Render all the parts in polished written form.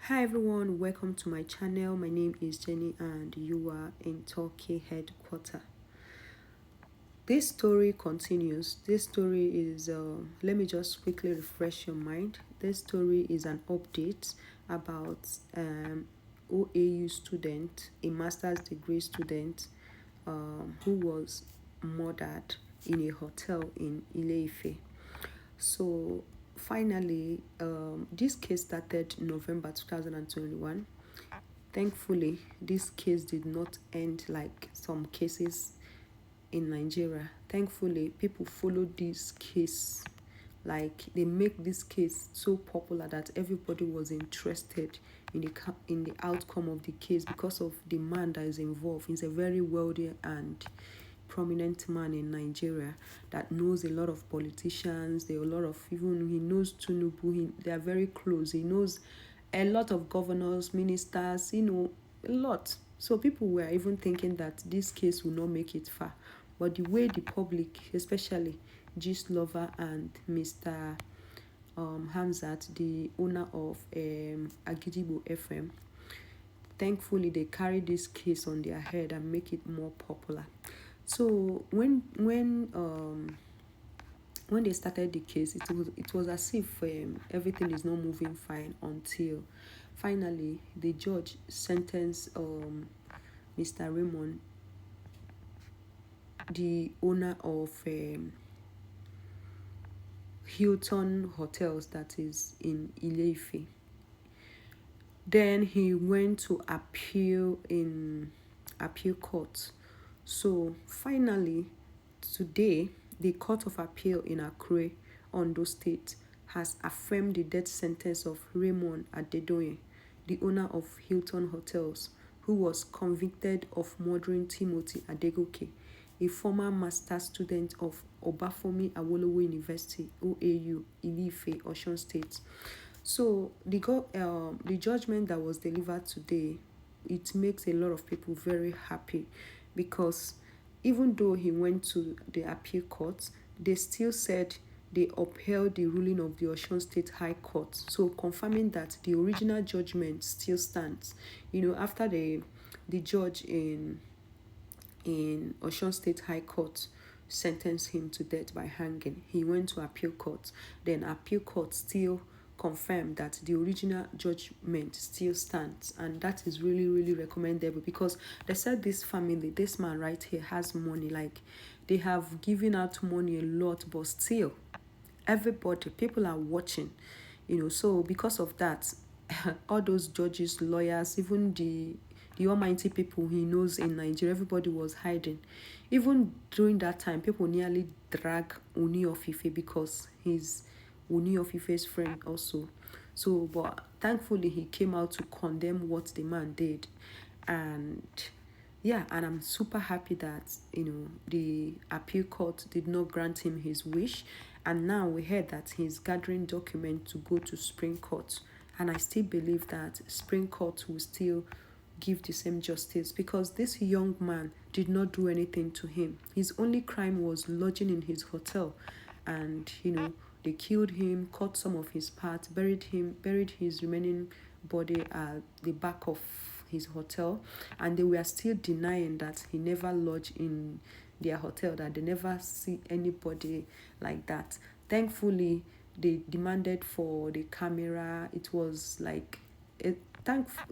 Hi everyone, welcome to my channel. My name is Jenny and you are in Turkey headquarters. This story continues. This story is, let me just quickly refresh your mind. This story is an update about OAU student, a master's degree student who was murdered in a hotel in Ile-Ife. So finally, this case started November 2021. Thankfully, this case did not end like some cases in Nigeria. Thankfully, people followed this case. Like they make this case so popular that everybody was interested in the outcome of the case because of the man that is involved. He's a very wealthy and prominent man in Nigeria that knows a lot of politicians. There are a lot of, even he knows Tinubu. They are very close. He knows a lot of governors, ministers, a lot. So people were even thinking that this case will not make it far. But the way the public, especially Gist Lover and Mr. Hamzat, the owner of Agidigbo FM, thankfully they carry this case on their head and make it more popular. So when they started the case, it was as if everything is not moving fine until finally the judge sentenced Mr. Raymond, the owner of Hilton Hotels that is in Ile-Ife. Then he went to appeal in appeal court. So finally, today, the Court of Appeal in Akure, Ondo State, has affirmed the death sentence of Raymond Adedoyin, the owner of Hilton Hotels, who was convicted of murdering Timothy Adegoke, a former master's student of Obafemi Awolowo University, OAU, Ile-Ife, Osun State. So the judgment that was delivered today, it makes a lot of people very happy because even though he went to the appeal court, they still said they upheld the ruling of the Osun State High Court. So confirming that the original judgment still stands. After the judge in Osun State High Court sentenced him to death by hanging, he went to appeal court. Then appeal court still confirmed that the original judgment still stands, and that is really, really recommendable because they said this family, this man right here, has money. Like they have given out money a lot, but still people are watching, so because of that, all those judges, lawyers, even the almighty people he knows in Nigeria, everybody was hiding. Even during that time, people nearly drag Oni of Ife because he's Oni of Ife's friend also. So, but thankfully he came out to condemn what the man did. And yeah, and I'm super happy that, the appeal court did not grant him his wish. And now we heard that he's gathering documents to go to Supreme Court. And I still believe that Supreme Court will still give the same justice because this young man did not do anything to him. His only crime was lodging in his hotel, and they killed him, cut some of his parts, buried his remaining body at the back of his hotel, and they were still denying that he never lodged in their hotel, that they never see anybody like that. Thankfully, they demanded for the camera. It was like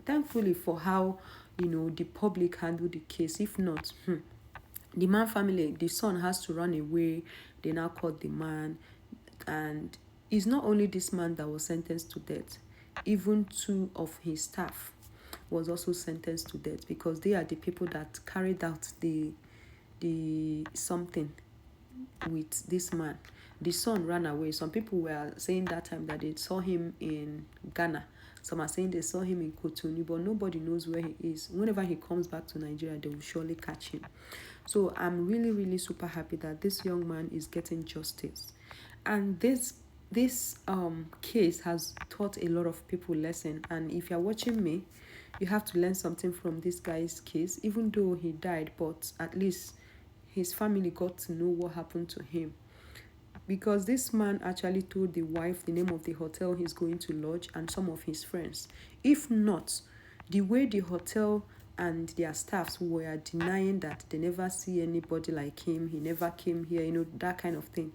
thankfully for how the public handled the case. If not, the man family, the son has to run away. They now caught the man, and it's not only this man that was sentenced to death. Even two of his staff was also sentenced to death because they are the people that carried out the something with this man. The son ran away. Some people were saying that time that they saw him in Ghana. Some are saying they saw him in Cotonou, but nobody knows where he is. Whenever he comes back to Nigeria, they will surely catch him. So I'm really, really super happy that this young man is getting justice. And this case has taught a lot of people lesson. And if you're watching me, you have to learn something from this guy's case. Even though he died, but at least his family got to know what happened to him. because this man actually told the wife the name of the hotel he's going to lodge and some of his friends. If not, the way the hotel and their staffs were denying that they never see anybody like him, he never came here, that kind of thing,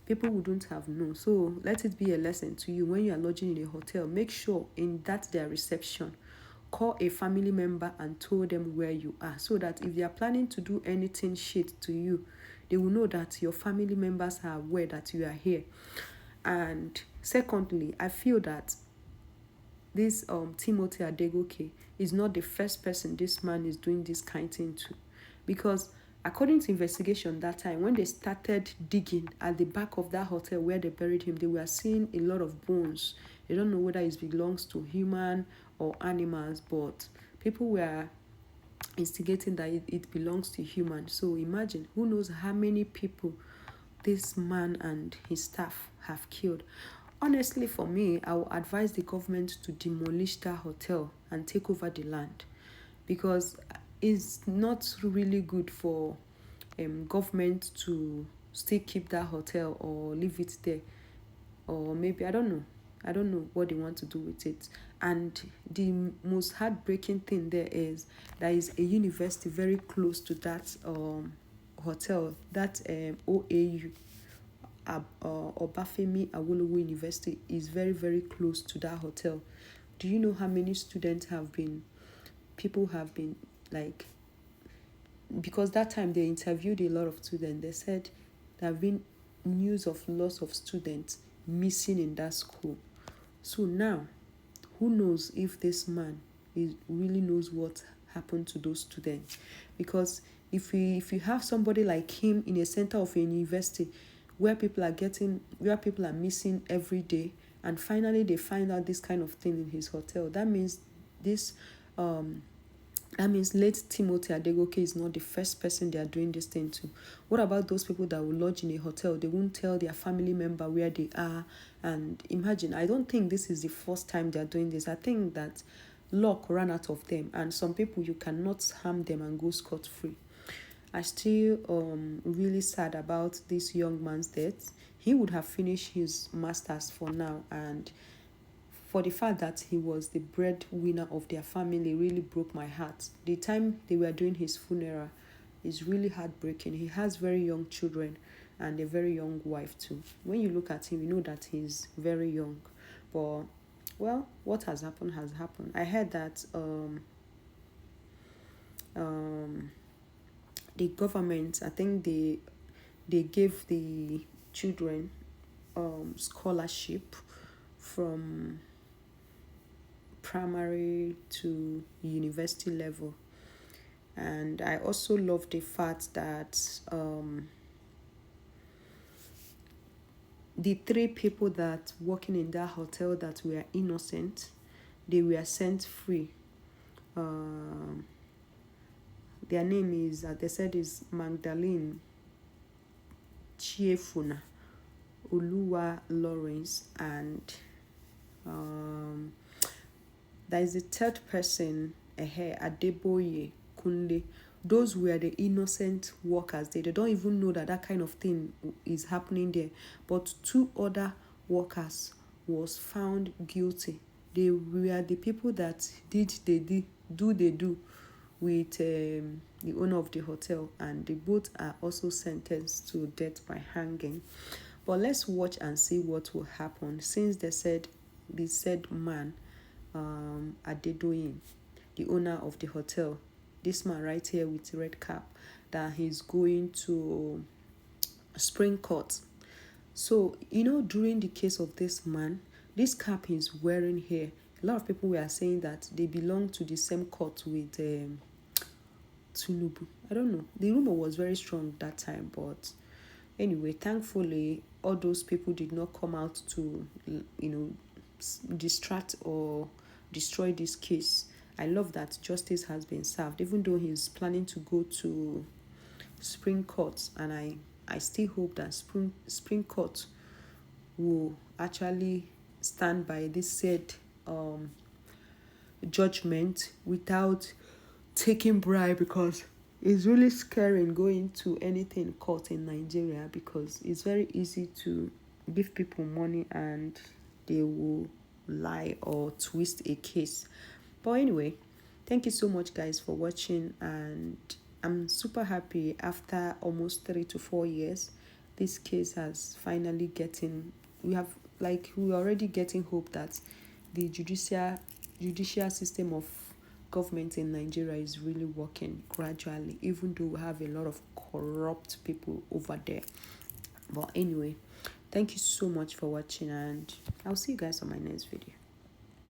people wouldn't have known. So let it be a lesson to you. When you are lodging in a hotel, make sure in that their reception, call a family member and tell them where you are, so that if they are planning to do anything shit to you, they will know that your family members are aware that you are here. And secondly, I feel that this Timothy Adegoke is not the first person this man is doing this kind of thing to, because according to investigation that time, when they started digging at the back of that hotel where they buried him, they were seeing a lot of bones. They don't know whether it belongs to human or animals, but people were instigating that it belongs to humans. So imagine, who knows how many people this man and his staff have killed. Honestly, for me, I will advise the government to demolish that hotel and take over the land, because it's not really good for government to still keep that hotel or leave it there, or maybe I don't know what they want to do with it. And the most heartbreaking thing there is there is a university very close to that hotel, that OAU Obafemi Awolowo University is very, very close to that hotel. Do you know how many students people have been like, because that time they interviewed a lot of students, they said there have been news of loss of students missing in that school. So now, who knows if this man really knows what happened to those students? Because if you have somebody like him in a center of a university where people are missing every day, and finally they find out this kind of thing in his hotel, that means late Timothy Adegoke is not the first person they are doing this thing to. What about those people that will lodge in a hotel? They won't tell their family member where they are. And imagine, I don't think this is the first time they are doing this. I think that luck ran out of them, and some people, you cannot harm them and go scot-free. I still really sad about this young man's death. He would have finished his masters for now, and for the fact that he was the breadwinner of their family really broke my heart. The time they were doing his funeral is really heartbreaking. He has very young children and a very young wife too. When you look at him, you know that he's very young. But, well, what has happened has happened. I heard that the government, I think they gave the children scholarship from primary to university level. And I also love the fact that the 3 people that working in that hotel that were innocent, they were sent free. Their name is, they said, is Magdalene Chiefuna, Oluwa Lawrence, and there is a third person, Adeboyin Kunle. Those were the innocent workers. They don't even know that kind of thing is happening there. But 2 other workers was found guilty. They were the people that did with the owner of the hotel, and they both are also sentenced to death by hanging. But let's watch and see what will happen, since they said the said man, Adedoyin, the owner of the hotel, this man right here with red cap, that he's going to Spring Court. So, during the case of this man, this cap he's wearing here, a lot of people were saying that they belong to the same court with Tinubu. I don't know. The rumor was very strong that time, but anyway, thankfully, all those people did not come out to, distract or destroy this case. I love that justice has been served, even though he's planning to go to Spring Court, and I still hope that Spring Court will actually stand by this said judgment without taking bribe, because It's really scary going to anything court in Nigeria because it's very easy to give people money and they will lie or twist a case. But anyway, thank you so much guys for watching, and I'm super happy after almost 3 to 4 years this case has finally we're already getting hope that the judicial system of government in Nigeria is really working gradually, even though we have a lot of corrupt people over there. But anyway, thank you so much for watching, and I'll see you guys on my next video.